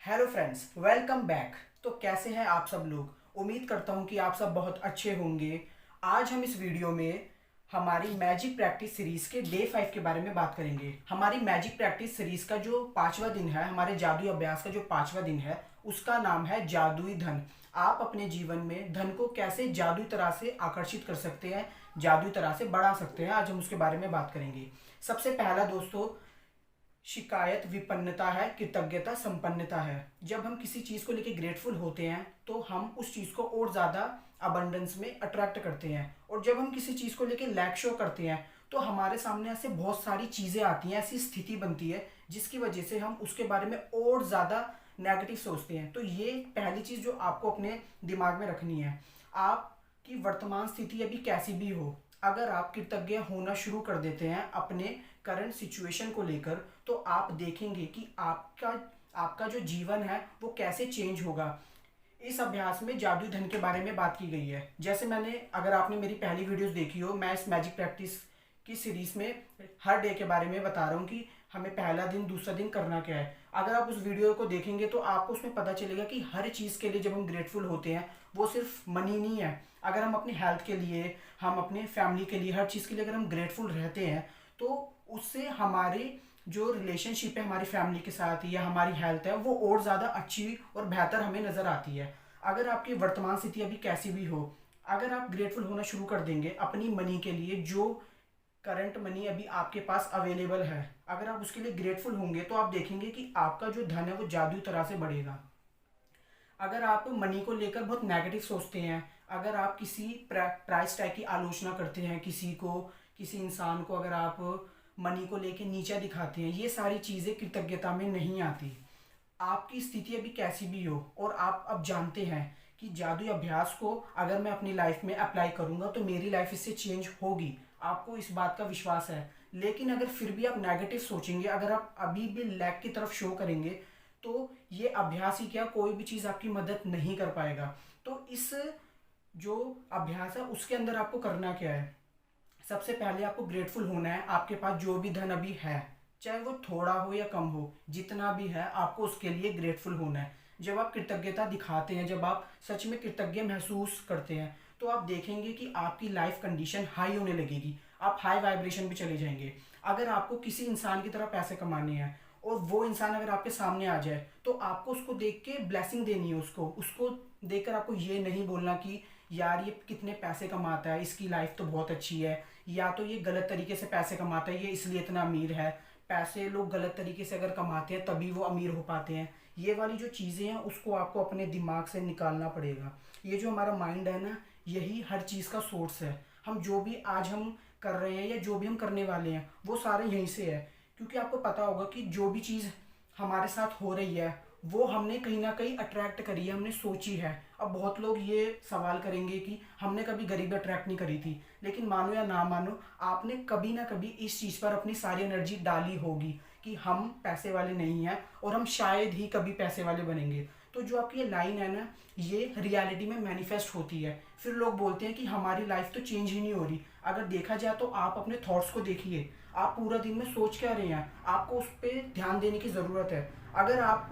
Hello friends, welcome back. तो कैसे हैं आप सब लोग। उम्मीद करता हूं कि आप सब बहुत अच्छे होंगे। आज हम इस वीडियो में हमारी मैजिक प्रैक्टिस सीरीज के डे 5 के बारे में बात करेंगे। हमारी मैजिक प्रैक्टिस सीरीज का जो 5वां दिन है, हमारे जादुई अभ्यास का जो 5वां दिन है, उसका नाम है जादुई धन। आप अपने जीवन में धन को कैसे जादुई तरह से आकर्षित कर सकते हैं, जादुई तरह से बढ़ा सकते हैं, आज हम उसके बारे में बात करेंगे। सबसे पहला दोस्तों, शिकायत विपन्नता है, कृतज्ञता संपन्नता है। जब हम किसी चीज़ को लेके ग्रेटफुल होते हैं तो हम उस चीज़ को और ज़्यादा अबंडेंस में अट्रैक्ट करते हैं, और जब हम किसी चीज़ को लेके लैक शो करते हैं तो हमारे सामने ऐसे बहुत सारी चीज़ें आती हैं, ऐसी स्थिति बनती है जिसकी वजह से हम उसके बारे में और ज़्यादा नेगेटिव सोचते हैं। तो ये पहली चीज़ जो आपको अपने दिमाग में रखनी है। आपकी वर्तमान स्थिति अभी कैसी भी हो, अगर आप कृतज्ञ होना शुरू कर देते हैं अपने करंट सिचुएशन को लेकर, तो आप देखेंगे कि आपका आपका जो जीवन है वो कैसे चेंज होगा। इस अभ्यास में जादुई धन के बारे में बात की गई है। जैसे अगर आपने मेरी पहली वीडियोस देखी हो, मैं इस मैजिक प्रैक्टिस की सीरीज में हर डे के बारे में बता रहा हूँ कि हमें पहला दिन दूसरा दिन करना क्या है। अगर आप उस वीडियो को देखेंगे तो आपको उसमें पता चलेगा कि हर चीज़ के लिए जब हम ग्रेटफुल होते हैं, वो सिर्फ मनी नहीं है। अगर हम अपनी हेल्थ के लिए, हम अपने फैमिली के लिए, हर चीज़ के लिए अगर हम ग्रेटफुल रहते हैं तो उससे हमारी जो रिलेशनशिप है हमारी फैमिली के साथ या हमारी हेल्थ है वो और ज़्यादा अच्छी और बेहतर हमें नज़र आती है। अगर आपकी वर्तमान स्थिति अभी कैसी भी हो, अगर आप ग्रेटफुल होना शुरू कर देंगे अपनी मनी के लिए, जो करंट मनी अभी आपके पास अवेलेबल है, अगर आप उसके लिए ग्रेटफुल होंगे तो आप देखेंगे कि आपका जो धन है वो जादुई तरह से बढ़ेगा। अगर आप मनी को लेकर बहुत नेगेटिव सोचते हैं, अगर आप किसी प्राइस टैग की आलोचना करते हैं, किसी इंसान को अगर आप मनी को लेकर नीचा दिखाते हैं, ये सारी चीज़ें कृतज्ञता में नहीं आती। आपकी स्थिति अभी कैसी भी हो और आप अब जानते हैं कि जादुई अभ्यास को अगर मैं अपनी लाइफ में अप्लाई करूंगा तो मेरी लाइफ इससे चेंज होगी, आपको इस बात का विश्वास है। लेकिन अगर फिर भी आप नेगेटिव सोचेंगे, अगर आप अभी भी लैक की तरफ शो करेंगे, तो ये अभ्यास ही क्या, कोई भी चीज़ आपकी मदद नहीं कर पाएगा। तो इस जो अभ्यास है उसके अंदर आपको करना क्या है, सबसे पहले आपको ग्रेटफुल होना है। आपके पास जो भी धन अभी है, चाहे वो थोड़ा हो या कम हो, जितना भी है आपको उसके लिए ग्रेटफुल होना है। जब आप कृतज्ञता दिखाते हैं, जब आप सच में कृतज्ञ महसूस करते हैं, तो आप देखेंगे कि आपकी लाइफ कंडीशन हाई होने लगेगी, आप हाई वाइब्रेशन पे चले जाएंगे। अगर आपको किसी इंसान की तरह पैसे कमाने हैं और वो इंसान अगर आपके सामने आ जाए, तो आपको उसको देख के ब्लेसिंग देनी है। उसको उसको देखकर आपको ये नहीं बोलना कि यार ये कितने पैसे कमाता है, इसकी लाइफ तो बहुत अच्छी है, या तो ये गलत तरीके से पैसे कमाता है, ये इसलिए इतना अमीर है। पैसे लोग गलत तरीके से अगर कमाते हैं तभी वो अमीर हो पाते हैं। ये वाली जो चीज़ें हैं उसको आपको अपने दिमाग से निकालना पड़ेगा। ये जो हमारा माइंड है ना, यही हर चीज़ का सोर्स है। हम जो भी आज हम कर रहे हैं या जो भी हम करने वाले हैं वो सारे यहीं से है। क्योंकि आपको पता होगा कि जो भी चीज़ हमारे साथ हो रही है वो हमने कहीं ना कहीं अट्रैक्ट करी है, हमने सोची है। अब बहुत लोग ये सवाल करेंगे कि हमने कभी गरीबी अट्रैक्ट नहीं करी थी, लेकिन मानो या ना मानो, आपने कभी ना कभी इस चीज़ पर अपनी सारी एनर्जी डाली होगी कि हम पैसे वाले नहीं हैं और हम शायद ही कभी पैसे वाले बनेंगे। तो जो आपकी ये लाइन है ना, ये रियलिटी में मैनिफेस्ट होती है। फिर लोग बोलते हैं कि हमारी लाइफ तो चेंज ही नहीं हो रही। अगर देखा जाए तो आप अपने थॉट्स को देखिए, आप पूरा दिन में सोच क्या रहे हैं, आपको उस पर ध्यान देने की ज़रूरत है। अगर आप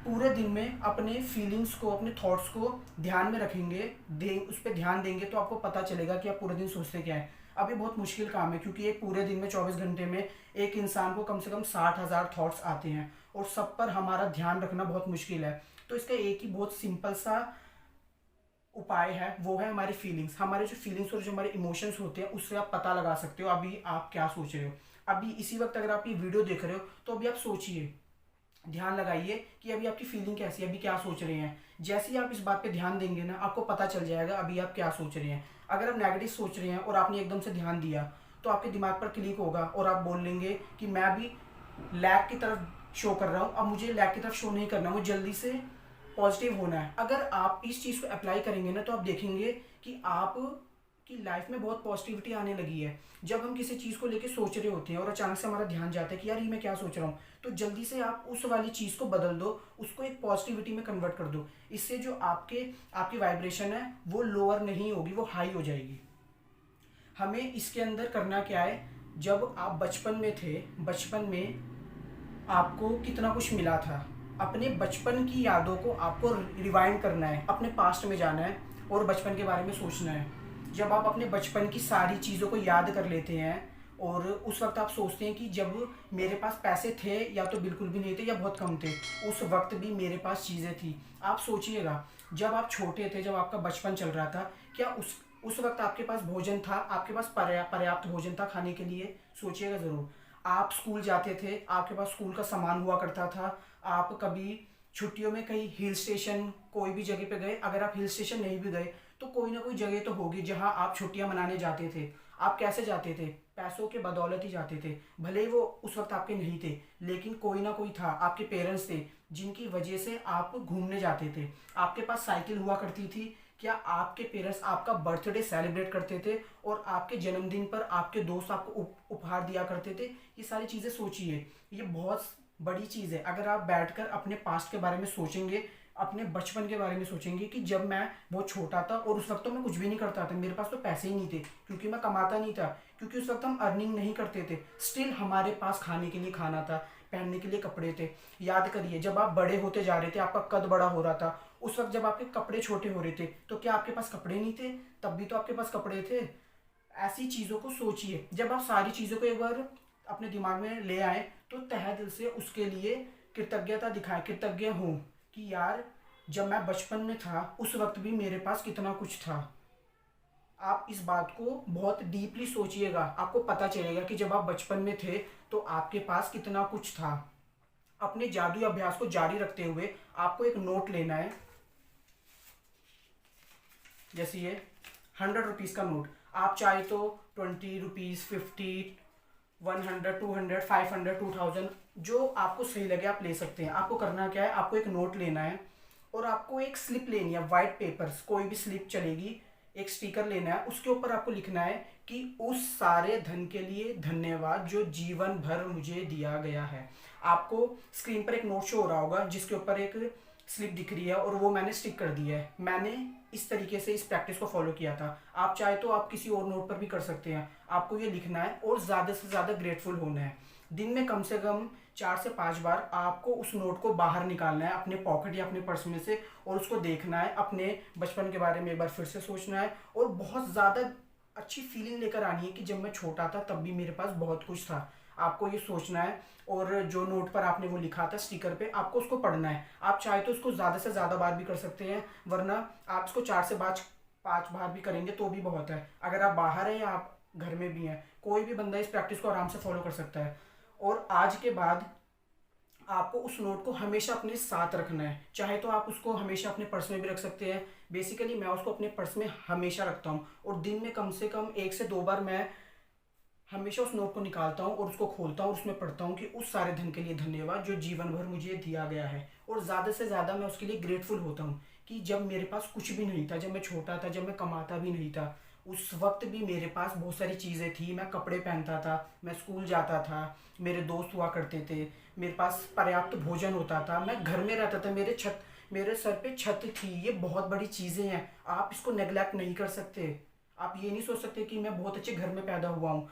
पूरे दिन में अपने फीलिंग्स को, अपने थॉट्स को ध्यान में रखेंगे, उस पर ध्यान देंगे, तो आपको पता चलेगा कि आप पूरे दिन सोचते क्या है। अब ये बहुत मुश्किल काम है, क्योंकि एक पूरे दिन में 24 घंटे में एक इंसान को कम से कम 60,000 थॉट्स आते हैं और सब पर हमारा ध्यान रखना बहुत मुश्किल है। तो इसका एक ही बहुत सिंपल सा उपाय है, वो है हमारी फीलिंग्स। हमारे जो फीलिंग्स और जो हमारे इमोशंस होते हैं उससे आप पता लगा सकते हो अभी आप क्या सोच रहे हो। अभी इसी वक्त अगर आप ये वीडियो देख रहे हो तो अभी आप सोचिए, ध्यान लगाइए कि अभी आपकी फीलिंग कैसी है, अभी क्या सोच रहे हैं। जैसे ही आप इस बात पे ध्यान देंगे ना, आपको पता चल जाएगा अभी आप क्या सोच रहे हैं। अगर आप नेगेटिव सोच रहे हैं और आपने एकदम से ध्यान दिया, तो आपके दिमाग पर क्लिक होगा और आप बोल लेंगे कि मैं अभी लैग की तरफ शो कर रहा हूँ, अब मुझे लैग की तरफ शो नहीं करना, मुझे जल्दी से पॉजिटिव होना है। अगर आप इस चीज़ को अप्लाई करेंगे ना, तो आप देखेंगे कि आप की लाइफ में बहुत पॉजिटिविटी आने लगी है। जब हम किसी चीज़ को लेके सोच रहे होते हैं और अचानक से हमारा ध्यान जाता है कि यार ये मैं क्या सोच रहा हूँ, तो जल्दी से आप उस वाली चीज़ को बदल दो, उसको एक पॉजिटिविटी में कन्वर्ट कर दो। इससे जो आपकी वाइब्रेशन है वो लोअर नहीं होगी, वो हाई हो जाएगी। हमें इसके अंदर करना क्या है, जब आप बचपन में थे, बचपन में आपको कितना कुछ मिला था, अपने बचपन की यादों को आपको रिवाइंड करना है, अपने पास्ट में जाना है और बचपन के बारे में सोचना है। जब आप अपने बचपन की सारी चीज़ों को याद कर लेते हैं और उस वक्त आप सोचते हैं कि जब मेरे पास पैसे थे या तो बिल्कुल भी नहीं थे या बहुत कम थे, उस वक्त भी मेरे पास चीज़ें थी। आप सोचिएगा, जब आप छोटे थे, जब आपका बचपन चल रहा था, क्या उस वक्त आपके पास भोजन था, आपके पास पर्याप्त भोजन था खाने के लिए? सोचिएगा ज़रूर। आप स्कूल जाते थे, आपके पास स्कूल का सामान हुआ करता था। आप कभी छुट्टियों में कहीं हिल स्टेशन कोई भी जगह पे गए, अगर आप हिल स्टेशन नहीं भी गए तो कोई ना कोई जगह तो होगी जहां आप छुट्टियां मनाने जाते थे। आप कैसे जाते थे? पैसों के बदौलत ही जाते थे। भले ही वो उस वक्त आपके नहीं थे, लेकिन कोई ना कोई था, आपके पेरेंट्स थे जिनकी वजह से आप घूमने जाते थे। आपके पास साइकिल हुआ करती थी। क्या आपके पेरेंट्स आपका बर्थडे सेलिब्रेट करते थे और आपके जन्मदिन पर आपके दोस्त आपको उपहार दिया करते थे? ये सारी चीज़ें सोचिए, ये बहुत बड़ी चीज़ है। अगर आप बैठकर अपने पास्ट के बारे में सोचेंगे, अपने बचपन के बारे में सोचेंगे कि जब मैं बहुत छोटा था और उस वक्त तो मैं कुछ भी नहीं करता था, मेरे पास तो पैसे ही नहीं थे क्योंकि मैं कमाता नहीं था, क्योंकि उस वक्त हम अर्निंग नहीं करते थे, स्टिल हमारे पास खाने के लिए खाना था, पहनने के लिए कपड़े थे। याद करिए, जब आप बड़े होते जा रहे थे, आपका कद बड़ा हो रहा था, उस वक्त जब आपके कपड़े छोटे हो रहे थे, तो क्या आपके पास कपड़े नहीं थे? तब भी तो आपके पास कपड़े थे। ऐसी चीज़ों को सोचिए। जब आप सारी चीज़ों को एक बार अपने दिमाग में ले आए तो तहे दिल से उसके लिए कृतज्ञता दिखाएं, कृतज्ञ हों कि यार, जब मैं बचपन में था उस वक्त भी मेरे पास कितना कुछ था। आप इस बात को बहुत डीपली सोचिएगा, आपको पता चलेगा कि जब आप बचपन में थे तो आपके पास कितना कुछ था। अपने जादुई अभ्यास को जारी रखते हुए आपको एक नोट लेना है, जैसे ये 100 रुपीज़ का नोट। आप चाहे तो 20 रुपीज़, 50, 100, 200, 500, 2000, जो आपको सही लगे आप ले सकते हैं। आपको करना क्या है, आपको एक नोट लेना है और आपको एक स्लिप लेनी है, वाइट पेपर्स, कोई भी स्लिप चलेगी, एक स्टिकर लेना है, उसके ऊपर आपको लिखना है कि उस सारे धन के लिए धन्यवाद जो जीवन भर मुझे दिया गया है। आपको स्क्रीन पर एक नोट शो हो रहा होगा जिसके ऊपर एक स्लिप दिख रही है और वो मैंने स्टिक कर दी है। मैंने इस तरीके से इस प्रैक्टिस को फॉलो किया था। आप चाहे तो आप किसी और नोट पर भी कर सकते हैं। आपको ये लिखना है और ज़्यादा से ज़्यादा ग्रेटफुल होना है। दिन में कम से कम 4 से 5 बार आपको उस नोट को बाहर निकालना है अपने पॉकेट या अपने पर्स में से और उसको देखना है, अपने बचपन के बारे में एक बार फिर से सोचना है और बहुत ज़्यादा अच्छी फीलिंग लेकर आनी है कि जब मैं छोटा था तब भी मेरे पास बहुत कुछ था। आपको ये सोचना है और जो नोट पर आपने वो लिखा था स्टिकर पे, आपको उसको पढ़ना है। आप चाहे तो उसको ज़्यादा से ज़्यादा बार भी कर सकते हैं, वरना आप इसको 4 से 5 बार भी करेंगे तो भी बहुत है। अगर आप बाहर हैं या आप घर में भी हैं, कोई भी बंदा इस प्रैक्टिस को आराम से फॉलो कर सकता है। और आज के बाद आपको उस नोट को हमेशा अपने साथ रखना है। चाहे तो आप उसको हमेशा अपने पर्स में भी रख सकते हैं। बेसिकली मैं उसको अपने पर्स में हमेशा रखता हूँ और दिन में कम से कम 1 से 2 बार मैं हमेशा उस नोट को निकालता हूँ और उसको खोलता हूँ, उसमें पढ़ता हूँ कि उस सारे धन के लिए धन्यवाद जो जीवन भर मुझे दिया गया है। और ज़्यादा से ज़्यादा मैं उसके लिए ग्रेटफुल होता हूँ कि जब मेरे पास कुछ भी नहीं था, जब मैं छोटा था, जब मैं कमाता भी नहीं था, उस वक्त भी मेरे पास बहुत सारी चीज़ें थी। मैं कपड़े पहनता था, मैं स्कूल जाता था, मेरे दोस्त हुआ करते थे, मेरे पास पर्याप्त भोजन होता था, मैं घर में रहता था, मेरे सर पे छत थी। ये बहुत बड़ी चीज़ें हैं, आप इसको नेग्लेक्ट नहीं कर सकते। आप ये नहीं सोच सकते कि मैं बहुत अच्छे घर में पैदा हुआ हूँ।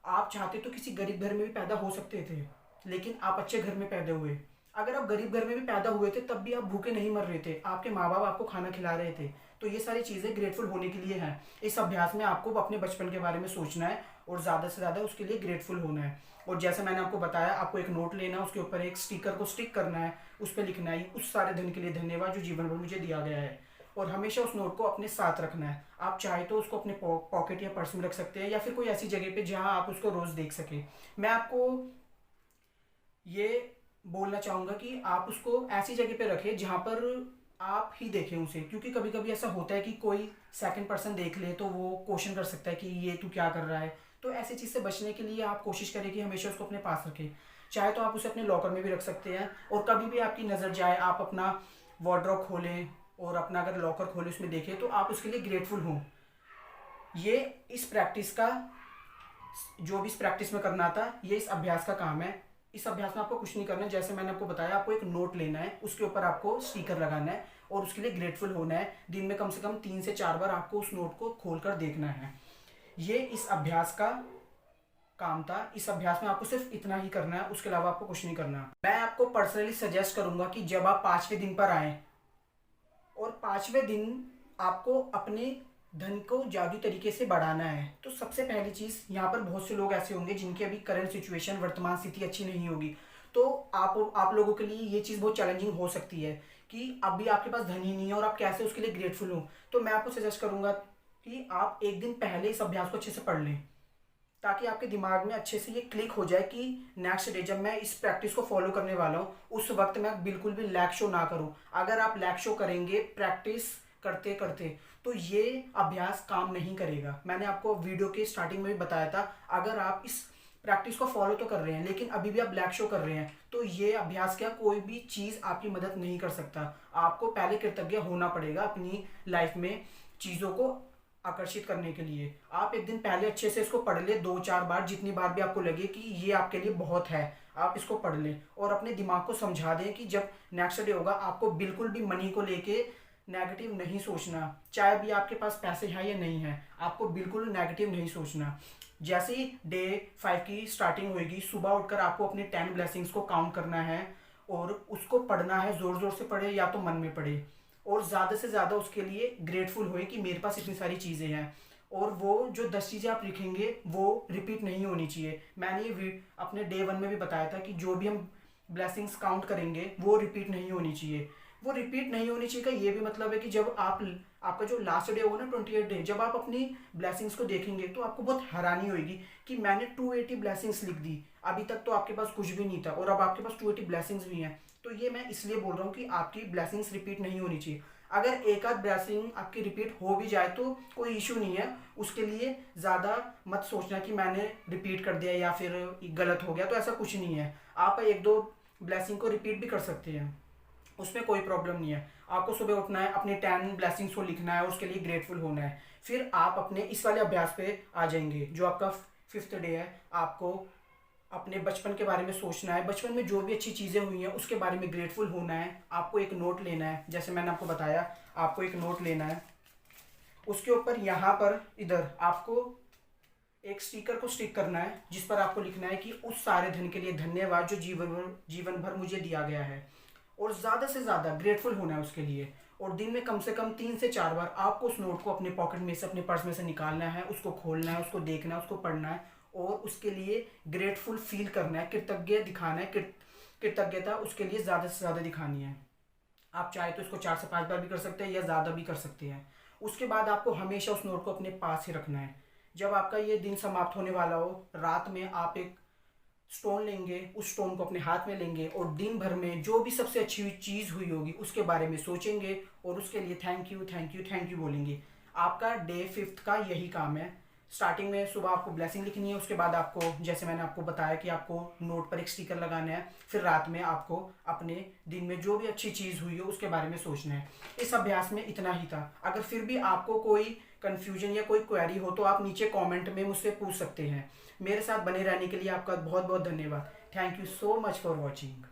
आप चाहते तो किसी गरीब घर में भी पैदा हो सकते थे, लेकिन आप अच्छे घर में पैदा हुए। अगर आप गरीब घर में भी पैदा हुए थे तब भी आप भूखे नहीं मर रहे थे, आपके माँ बाप आपको खाना खिला रहे थे। तो ये सारी चीज़ें ग्रेटफुल होने के लिए हैं। इस अभ्यास में आपको अपने बचपन के बारे में सोचना है और ज़्यादा से ज़्यादा उसके लिए ग्रेटफुल होना है। और जैसे मैंने आपको बताया, आपको एक नोट लेना है, उसके ऊपर एक स्टिकर को स्टिक करना है, उस पर लिखना है उस सारे धन के लिए धन्यवाद जो जीवन भर मुझे दिया गया है। और हमेशा उस नोट को अपने साथ रखना है। आप चाहे तो उसको अपने पॉकेट या पर्स में रख सकते हैं या फिर कोई ऐसी जगह पे जहां आप उसको रोज़ देख सकें। मैं आपको ये बोलना चाहूँगा कि आप उसको ऐसी जगह पे रखें जहाँ पर आप ही देखें उसे, क्योंकि कभी कभी ऐसा होता है कि कोई सेकंड पर्सन देख ले तो वो क्वेश्चन कर सकता है कि ये तू क्या कर रहा है। तो ऐसी चीज़ से बचने के लिए आप कोशिश करें कि हमेशा उसको अपने पास रखें। चाहे तो आप उसे अपने लॉकर में भी रख सकते हैं और कभी भी आपकी नज़र जाए, आप अपना वार्डरोब खोलें और अपना अगर लॉकर खोलें, उसमें देखें, तो आप उसके लिए ग्रेटफुल हों। ये इस प्रैक्टिस का, जो भी इस प्रैक्टिस में करना था, ये इस अभ्यास का काम है। इस अभ्यास में आपको कुछ नहीं करना है, जैसे मैंने आपको बताया, आपको एक नोट लेना है, उसके ऊपर आपको स्टिकर लगाना है और उसके लिए ग्रेटफुल होना है। दिन में कम से कम 3 से 4 बार आपको उस नोट को खोल कर देखना है। ये इस अभ्यास का काम था। इस अभ्यास में आपको सिर्फ इतना ही करना है, उसके अलावा आपको कुछ नहीं करना। मैं आपको पर्सनली सजेस्ट करूंगा कि जब आप 5वें दिन पर आए और 5वें दिन आपको अपने धन को जादुई तरीके से बढ़ाना है, तो सबसे पहली चीज़, यहाँ पर बहुत से लोग ऐसे होंगे जिनकी अभी करंट सिचुएशन, वर्तमान स्थिति अच्छी नहीं होगी, तो आप लोगों के लिए ये चीज़ बहुत चैलेंजिंग हो सकती है कि अभी आपके पास धन ही नहीं है और आप कैसे उसके लिए ग्रेटफुल हो। तो मैं आपको सजेस्ट करूंगा कि आप एक दिन पहले इस अभ्यास को अच्छे से पढ़ लें, ताकि आपके दिमाग में अच्छे से ये क्लिक हो जाए कि नेक्स्ट डे जब मैं इस प्रैक्टिस को फॉलो करने वाला हूँ उस वक्त मैं बिल्कुल भी लैग शो ना करूँ। अगर आप लैग शो करेंगे प्रैक्टिस करते करते तो ये अभ्यास काम नहीं करेगा। मैंने आपको वीडियो के स्टार्टिंग में भी बताया था, अगर आप इस प्रैक्टिस को फॉलो तो कर रहे हैं लेकिन अभी भी आप लैग शो कर रहे हैं तो ये अभ्यास क्या, कोई भी चीज़ आपकी मदद नहीं कर सकता। आपको पहले कृतज्ञ होना पड़ेगा अपनी लाइफ में चीज़ों को आकर्षित करने के लिए। आप एक दिन पहले अच्छे से इसको पढ़ ले, 2-4 बार, जितनी बार भी आपको लगे कि ये आपके लिए बहुत है, आप इसको पढ़ लें और अपने दिमाग को समझा दें कि जब नेक्स्ट डे होगा आपको बिल्कुल भी मनी को लेके नेगेटिव नहीं सोचना। चाहे भी आपके पास पैसे हैं या नहीं है, आपको बिल्कुल नेगेटिव नहीं सोचना। जैसे ही डे 5 की स्टार्टिंग होगी, सुबह उठकर आपको अपने 10 ब्लेसिंग्स को काउंट करना है और उसको पढ़ना है। ज़ोर ज़ोर से पढ़े या तो मन में पढ़े और ज़्यादा से ज़्यादा उसके लिए ग्रेटफुल होए कि मेरे पास इतनी सारी चीज़ें हैं। और वो जो 10 चीज़ें आप लिखेंगे वो रिपीट नहीं होनी चाहिए। मैंने ये अपने डे 1 में भी बताया था कि जो भी हम ब्लेसिंग्स काउंट करेंगे वो रिपीट नहीं होनी चाहिए। वो रिपीट नहीं होनी चाहिए का ये भी मतलब है कि जब आपका जो लास्ट डे होगा ना, 28 डे, जब आप अपनी ब्लेसिंग्स को देखेंगे तो आपको बहुत हैरानी होगी कि मैंने 280 ब्लेसिंग्स लिख दी। अभी तक तो आपके पास कुछ भी नहीं था और अब आपके पास 280 ब्लेसिंग्स भी हैं। तो ये मैं इसलिए बोल रहा हूँ कि आपकी ब्लेसिंग्स रिपीट नहीं होनी चाहिए। अगर एक आध ब्लेसिंग आपकी रिपीट हो भी जाए तो कोई इशू नहीं है, उसके लिए ज़्यादा मत सोचना कि मैंने रिपीट कर दिया या फिर गलत हो गया, तो ऐसा कुछ नहीं है। आप 1-2 ब्लेसिंग को रिपीट भी कर सकते हैं, उसमें कोई प्रॉब्लम नहीं है। आपको सुबह उठना है, अपने 10 ब्लेसिंग्स को लिखना है, उसके लिए ग्रेटफुल होना है। फिर आप अपने इस वाले अभ्यास पे आ जाएंगे जो आपका 5th डे है। आपको अपने बचपन के बारे में सोचना है, बचपन में जो भी अच्छी चीज़ें हुई हैं उसके बारे में ग्रेटफुल होना है। आपको एक नोट लेना है, जैसे मैंने आपको बताया, आपको एक नोट लेना है। उसके ऊपर यहाँ पर इधर आपको एक स्टिकर को स्टिक करना है जिस पर आपको लिखना है कि उस सारे धन के लिए धन्यवाद जो जीवन भर मुझे दिया गया है, और ज़्यादा से ज़्यादा ग्रेटफुल होना है उसके लिए। और दिन में कम से कम 3 से 4 बार आपको उस नोट को अपने पॉकेट में से, अपने पर्स में से निकालना है, उसको खोलना है, उसको देखना है, उसको पढ़ना है और उसके लिए ग्रेटफुल फील करना है, कृतज्ञ दिखाना है। कृतज्ञता उसके लिए ज़्यादा से ज़्यादा दिखानी है। आप चाहे तो इसको 4 से 5 बार भी कर सकते हैं या ज़्यादा भी कर सकते हैं। उसके बाद आपको हमेशा उस नोट को अपने पास ही रखना है। जब आपका ये दिन समाप्त होने वाला हो, रात में आप एक स्टोन लेंगे, उस स्टोन को अपने हाथ में लेंगे और दिन भर में जो भी सबसे अच्छी हुई चीज़ हुई होगी उसके बारे में सोचेंगे और उसके लिए thank you thank you thank you बोलेंगे। आपका डे 5 का यही काम है। स्टार्टिंग में सुबह आपको ब्लेसिंग लिखनी है, उसके बाद आपको, जैसे मैंने आपको बताया कि आपको नोट पर एक स्टिकर लगाना है, फिर रात में आपको अपने दिन में जो भी अच्छी चीज़ हुई हो उसके बारे में सोचना है। इस अभ्यास में इतना ही था। अगर फिर भी आपको कोई कन्फ्यूजन या कोई क्वेरी हो तो आप नीचे कमेंट में मुझसे पूछ सकते हैं। मेरे साथ बने रहने के लिए आपका बहुत बहुत धन्यवाद। Thank you so much for watching.